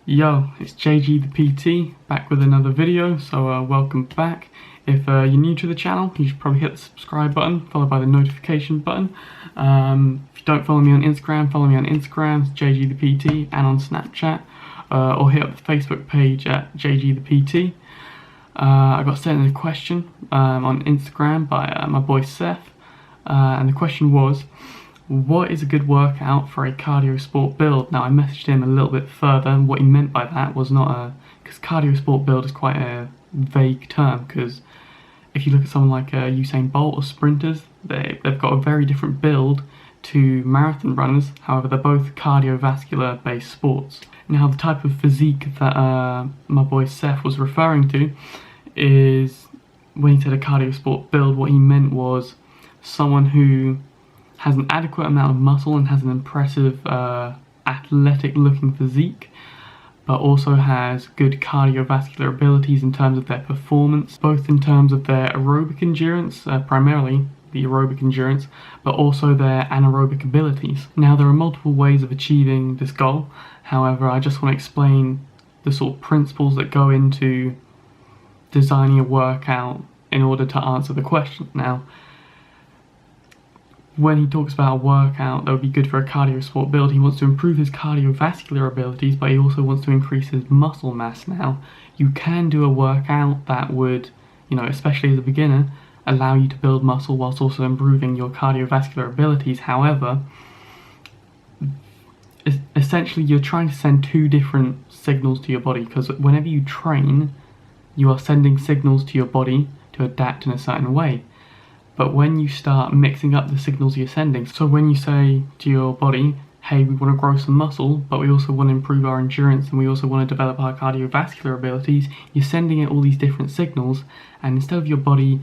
Yo, it's JG the PT, back with another video, so welcome back. If you're new to the channel, you should probably hit the subscribe button, followed by the notification button. If you don't follow me on Instagram, follow me on Instagram, it's JG the PT, and on Snapchat, or hit up the Facebook page at JG the PT. I got sent a question on Instagram by my boy Seth, and the question was, what is a good workout for a cardio sport build? Now I messaged him a little bit further, and what he meant by that was not because cardio sport build is quite a vague term, because if you look at someone like Usain Bolt or sprinters, they've got a very different build to marathon runners. However, they're both cardiovascular based sports. Now the type of physique that my boy Seth was referring to is, when he said a cardio sport build, what he meant was someone who has an adequate amount of muscle and has an impressive athletic looking physique, but also has good cardiovascular abilities in terms of their performance, both in terms of their aerobic endurance, primarily the aerobic endurance, but also their anaerobic abilities. Now there are multiple ways of achieving this goal, however I just want to explain the sort of principles that go into designing a workout in order to answer the question. Now, when he talks about a workout that would be good for a cardio sport build, he wants to improve his cardiovascular abilities, but he also wants to increase his muscle mass. Now, you can do a workout that would, especially as a beginner, allow you to build muscle whilst also improving your cardiovascular abilities. However, essentially you're trying to send two different signals to your body, because whenever you train, you are sending signals to your body to adapt in a certain way. But when you start mixing up the signals you're sending, so when you say to your body, hey, we want to grow some muscle, but we also want to improve our endurance and we also want to develop our cardiovascular abilities, you're sending it all these different signals, and instead of your body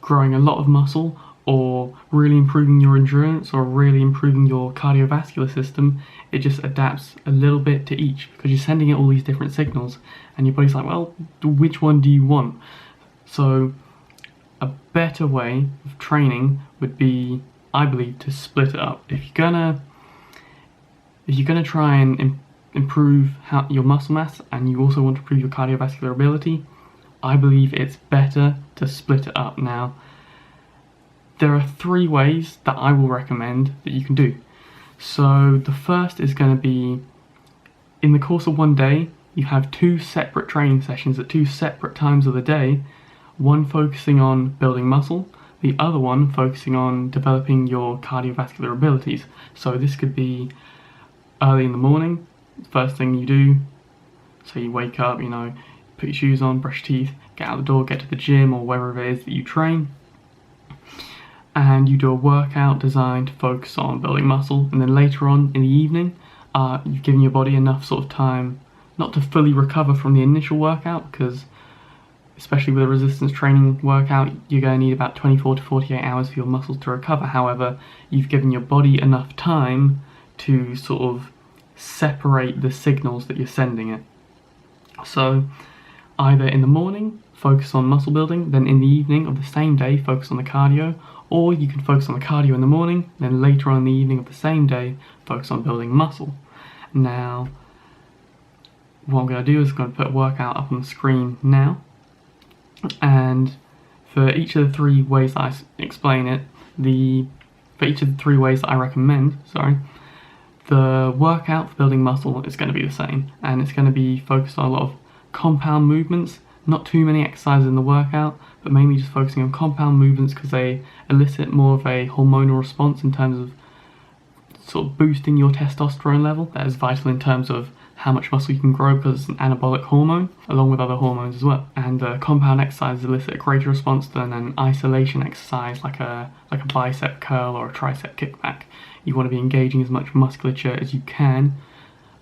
growing a lot of muscle or really improving your endurance or really improving your cardiovascular system, it just adapts a little bit to each, because you're sending it all these different signals and your body's like, well, which one do you want? So a better way of training would be, I believe, to split it up. If you're gonna try and improve your muscle mass and you also want to improve your cardiovascular ability, I believe it's better to split it up. Now, there are three ways that I will recommend that you can do. So the first is going to be, in the course of one day, you have two separate training sessions at two separate times of the day. One focusing on building muscle, the other one focusing on developing your cardiovascular abilities. So this could be early in the morning, first thing you do, so you wake up, put your shoes on, brush your teeth, get out the door, get to the gym or wherever it is that you train, and you do a workout designed to focus on building muscle. And then later on in the evening, you've given your body enough sort of time not to fully recover from the initial workout, because especially with a resistance training workout, you're going to need about 24 to 48 hours for your muscles to recover. However, you've given your body enough time to sort of separate the signals that you're sending it. So either in the morning, focus on muscle building, then in the evening of the same day, focus on the cardio, or you can focus on the cardio in the morning, then later on in the evening of the same day, focus on building muscle. Now, what I'm going to do is I'm going to put a workout up on the screen now. And for each of the three ways that I explain it, for each of the three ways that I recommend, the workout for building muscle is going to be the same, and it's going to be focused on a lot of compound movements, not too many exercises in the workout, but mainly just focusing on compound movements because they elicit more of a hormonal response in terms of sort of boosting your testosterone level. That is vital in terms of how much muscle you can grow, because it's an anabolic hormone along with other hormones as well. And compound exercises elicit a greater response than an isolation exercise like a bicep curl or a tricep kickback. You want to be engaging as much musculature as you can,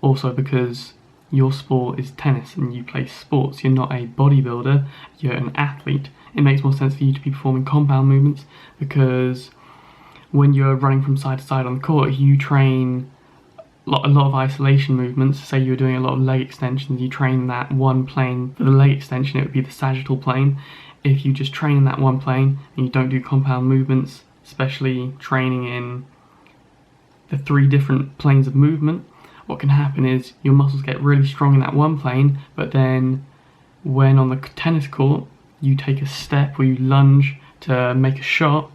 also because your sport is tennis and you play sports. You're not a bodybuilder, you're an athlete. It makes more sense for you to be performing compound movements, because when you're running from side to side on the court, you train a lot of isolation movements. Say you're doing a lot of leg extensions, you train that one plane. For the leg extension, it would be the sagittal plane. If you just train in that one plane and you don't do compound movements, especially training in the three different planes of movement, what can happen is your muscles get really strong in that one plane, but then when on the tennis court you take a step or you lunge to make a shot,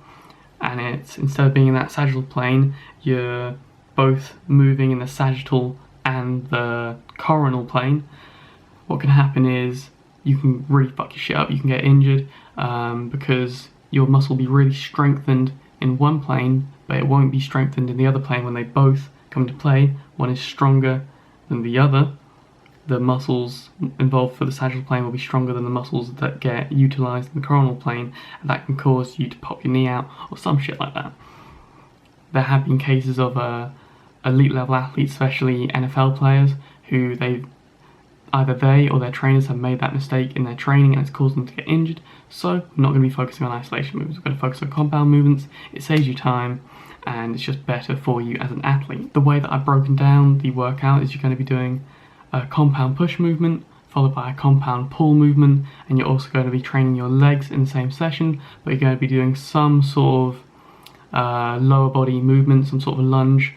and it's, instead of being in that sagittal plane, you're both moving in the sagittal and the coronal plane, what can happen is you can really fuck your shit up. You can get injured because your muscle will be really strengthened in one plane, but it won't be strengthened in the other plane when they both come to play. One is stronger than the other. The muscles involved for the sagittal plane will be stronger than the muscles that get utilised in the coronal plane, and that can cause you to pop your knee out or some shit like that. There have been cases of elite level athletes, especially NFL players, who either they or their trainers have made that mistake in their training and it's caused them to get injured. So we're not going to be focusing on isolation movements, we're going to focus on compound movements. It saves you time and it's just better for you as an athlete. The way that I've broken down the workout is you're going to be doing a compound push movement followed by a compound pull movement, and you're also going to be training your legs in the same session, but you're going to be doing some sort of lower body movement, some sort of a lunge,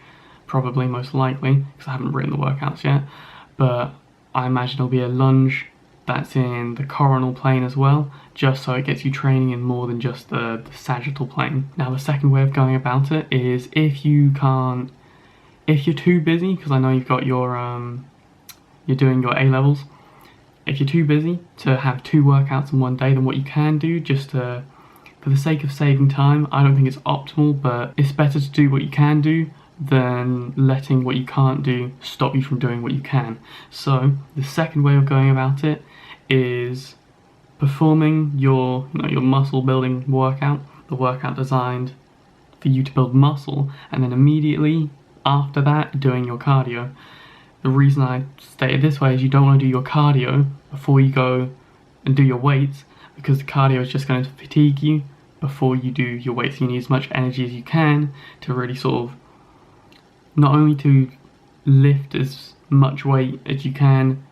probably most likely, because I haven't written the workouts yet, but I imagine it'll be a lunge that's in the coronal plane as well, just so it gets you training in more than just the sagittal plane. Now the second way of going about it is if you're too busy, because I know you've got your you're doing your A-levels, if you're too busy to have 2 workouts in one day, then what you can do, just for the sake of saving time, I don't think it's optimal, but it's better to do what you can do than letting what you can't do stop you from doing what you can. So the second way of going about it is performing your muscle building workout, the workout designed for you to build muscle, and then immediately after that doing your cardio. The reason I state it this way is you don't want to do your cardio before you go and do your weights, because the cardio is just going to fatigue you before you do your weights. You need as much energy as you can to really sort of not only to lift as much weight as you can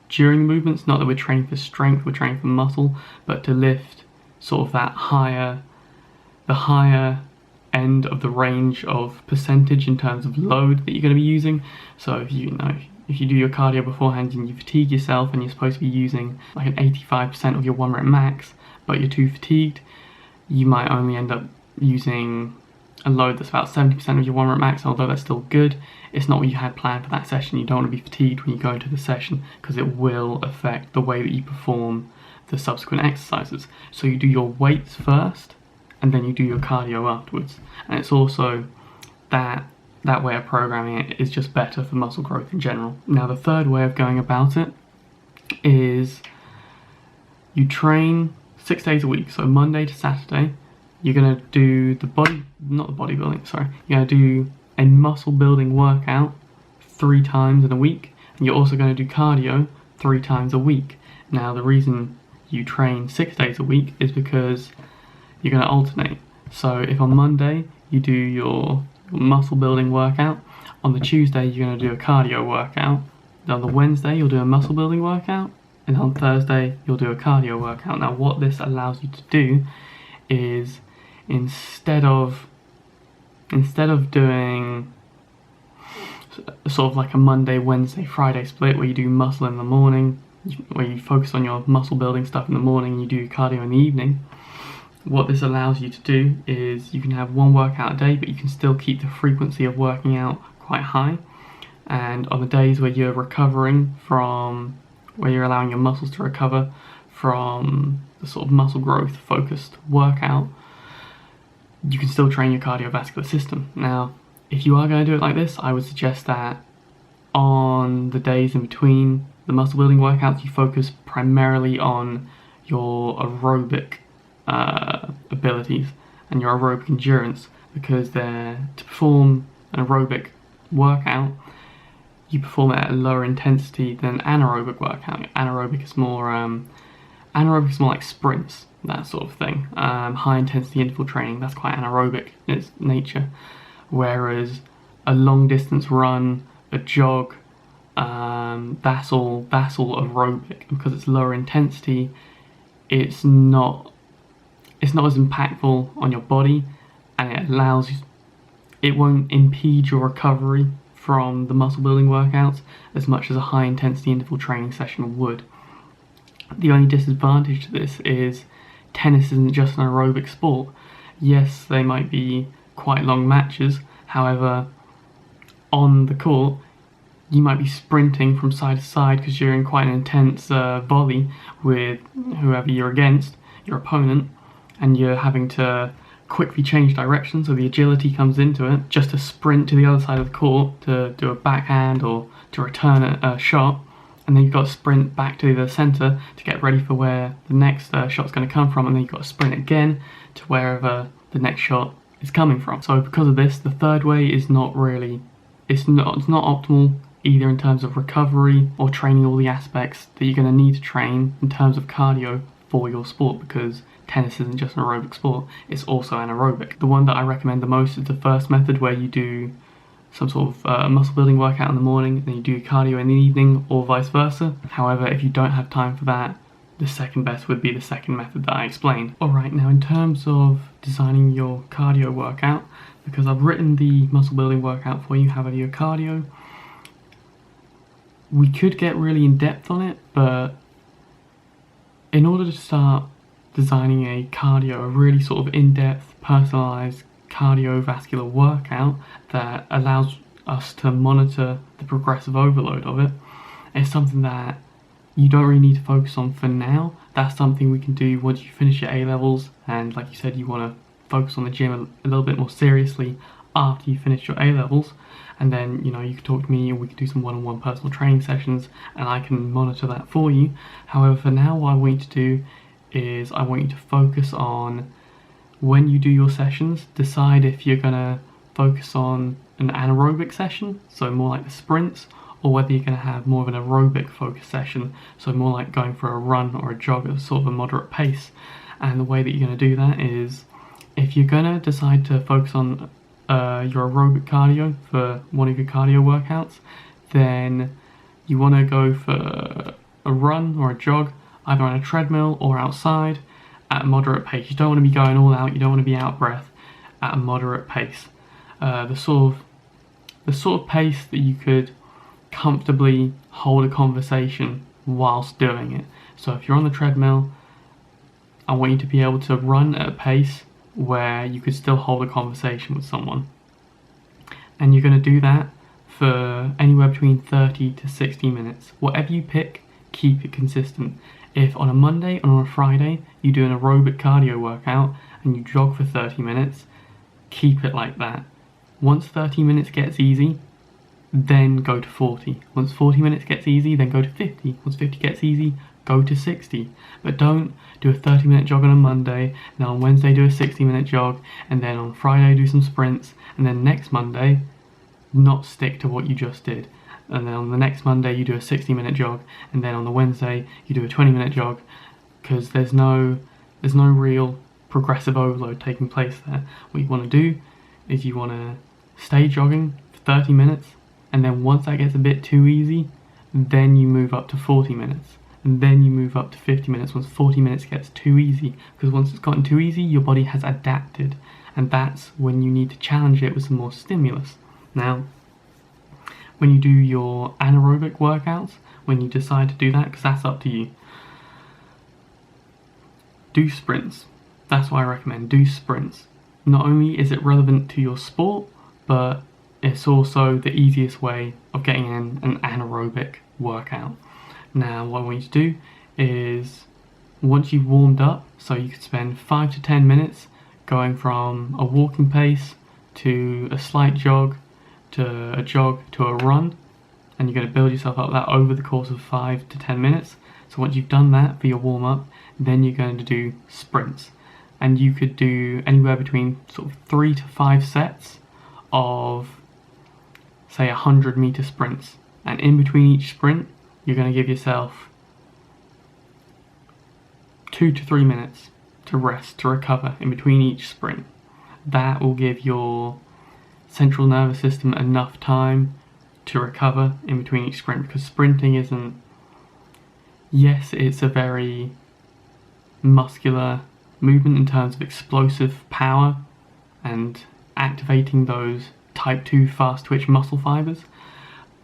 during the movements, not that we're training for strength, we're training for muscle, but to lift sort of the higher end of the range of percentage in terms of load that you're going to be using. So if you do your cardio beforehand and you fatigue yourself and you're supposed to be using like an 85% of your 1 rep max, but you're too fatigued, you might only end up using a load that's about 70% of your 1 rep max. Although that's still good, it's not what you had planned for that session. You don't want to be fatigued when you go into the session, because it will affect the way that you perform the subsequent exercises. So you do your weights first and then you do your cardio afterwards, and it's also that way of programming it is just better for muscle growth in general. Now the third way of going about it is you train 6 days a week, so Monday to Saturday you're going to do you're going to do a muscle building workout 3 times in a week, and you're also going to do cardio 3 times a week. Now the reason you train 6 days a week is because you're going to alternate. So if on Monday you do your muscle building workout, on the Tuesday you're going to do a cardio workout, then on the Wednesday you'll do a muscle building workout, and on Thursday you'll do a cardio workout. Now what this allows you to do is instead of doing sort of like a Monday, Wednesday, Friday split where you do muscle in the morning, where you focus on your muscle building stuff in the morning and you do cardio in the evening, what this allows you to do is you can have 1 workout a day, but you can still keep the frequency of working out quite high. And on the days where you're where you're allowing your muscles to recover from the sort of muscle growth focused workout, you can still train your cardiovascular system. Now, if you are going to do it like this, I would suggest that on the days in between the muscle building workouts, you focus primarily on your aerobic abilities and your aerobic endurance, because to perform an aerobic workout, you perform it at a lower intensity than anaerobic workout. Anaerobic is more like sprints, that sort of thing. High intensity interval training, that's quite anaerobic in its nature, whereas a long distance run, a jog, that's all aerobic. Because it's lower intensity, it's not as impactful on your body, and it won't impede your recovery from the muscle building workouts as much as a high intensity interval training session would. The only disadvantage to this is tennis isn't just an aerobic sport. Yes, they might be quite long matches, however, on the court, you might be sprinting from side to side because you're in quite an intense volley with whoever you're against, your opponent, and you're having to quickly change direction, so the agility comes into it, just to sprint to the other side of the court to do a backhand or to return a shot, and then you've got to sprint back to the centre to get ready for where the next shot's going to come from, and then you've got to sprint again to wherever the next shot is coming from. So because of this, the third way is not really, it's not optimal either in terms of recovery or training all the aspects that you're going to need to train in terms of cardio for your sport, because tennis isn't just an aerobic sport, it's also anaerobic. The one that I recommend the most is the first method, where you do some sort of muscle building workout in the morning, then you do cardio in the evening, or vice versa. However, if you don't have time for that, the second best would be the second method that I explained. Alright, now in terms of designing your cardio workout, because I've written the muscle building workout for you, have your cardio, we could get really in depth on it, but in order to start designing a cardio, a really sort of in-depth, personalised cardiovascular workout that allows us to monitor the progressive overload of it, it's something that you don't really need to focus on for now. That's something we can do once you finish your A-levels, and like you said, you want to focus on the gym a little bit more seriously after you finish your A-levels, and then, you know, you can talk to me and we can do some one-on-one personal training sessions and I can monitor that for you. However, for now, what I want you to do is I want you to focus on, when you do your sessions, decide if you're going to focus on an anaerobic session, so more like the sprints, or whether you're going to have more of an aerobic focus session, so more like going for a run or a jog at sort of a moderate pace. And the way that you're going to do that is, if you're going to decide to focus on your aerobic cardio for one of your cardio workouts, then you want to go for a run or a jog, either on a treadmill or outside, at a moderate pace. You don't want to be going all out, you don't want to be out of breath, at a moderate pace. The sort of pace that you could comfortably hold a conversation whilst doing it. So if you're on the treadmill, I want you to be able to run at a pace where you could still hold a conversation with someone. And you're going to do that for anywhere between 30 to 60 minutes. Whatever you pick, keep it consistent. If on a Monday and on a Friday you do an aerobic cardio workout and you jog for 30 minutes, keep it like that. Once 30 minutes gets easy, then go to 40. Once 40 minutes gets easy, then go to 50. Once 50 gets easy, go to 60. But don't do a 30-minute jog on a Monday, and then on Wednesday do a 60-minute jog, and then on Friday do some sprints, and then next Monday not stick to what you just did. And then on the next Monday you do a 60-minute jog, and then on the Wednesday you do a 20-minute jog, because there's no real progressive overload taking place there. What you want to do is you want to stay jogging for 30 minutes, and then once that gets a bit too easy, then you move up to 40 minutes. And then you move up to 50 minutes once 40 minutes gets too easy, because once it's gotten too easy, your body has adapted, and that's when you need to challenge it with some more stimulus. Now, when you do your anaerobic workouts, when you decide to do that, because that's up to you, do sprints. That's what I recommend, do sprints. Not only is it relevant to your sport, but it's also the easiest way of getting in an anaerobic workout. Now, what I want you to do is, once you've warmed up, so you could spend 5 to 10 minutes going from a walking pace to a slight jog to a jog to a run, and you're going to build yourself up that over the course of 5 to 10 minutes. So once you've done that for your warm up, then you're going to do sprints, and you could do anywhere between sort of 3 to 5 sets of, say, 100-meter sprints, and in between each sprint you're going to give yourself 2 to 3 minutes to rest, to recover in between each sprint. That will give your central nervous system enough time to recover in between each sprint, because sprinting isn't, yes, it's a very muscular movement in terms of explosive power and activating those type 2 fast twitch muscle fibers,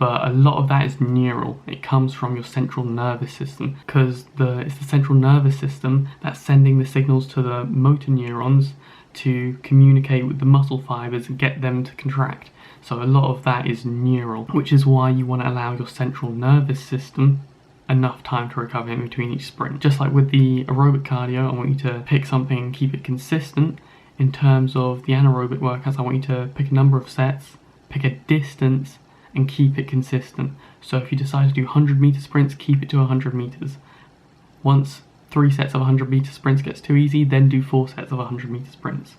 but a lot of that is neural. It comes from your central nervous system, because it's the central nervous system that's sending the signals to the motor neurons to communicate with the muscle fibers and get them to contract. So a lot of that is neural, which is why you want to allow your central nervous system enough time to recover in between each sprint. Just like with the aerobic cardio, I want you to pick something and keep it consistent. In terms of the anaerobic workouts, I want you to pick a number of sets, pick a distance, and keep it consistent. So if you decide to do 100-meter sprints, keep it to 100 meters. Once 3 sets of 100-meter sprints gets too easy, then do 4 sets of 100-meter sprints.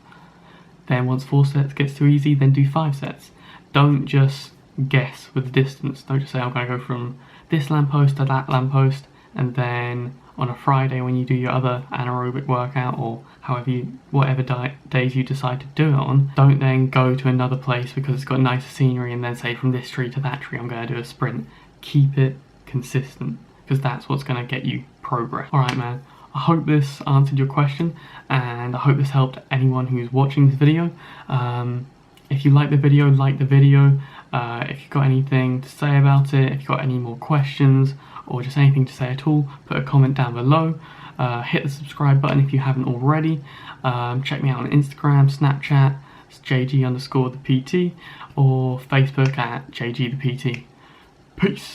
Then once 4 sets gets too easy, then do 5 sets. Don't just guess with the distance. Don't just say, I'm going to go from this lamppost to that lamppost, and then on a Friday when you do your other anaerobic workout, or whatever days you decide to do it on, don't then go to another place because it's got nicer scenery and then say from this tree to that tree I'm going to do a sprint. Keep it consistent, because that's what's going to get you progress. Alright man, I hope this answered your question, and I hope this helped anyone who's watching this video. If you like the video, like the video. If you've got anything to say about it, if you've got any more questions, or just anything to say at all, put a comment down below. Hit the subscribe button if you haven't already. Check me out on Instagram, Snapchat, it's JG_the PT, or Facebook at JG the PT. Peace!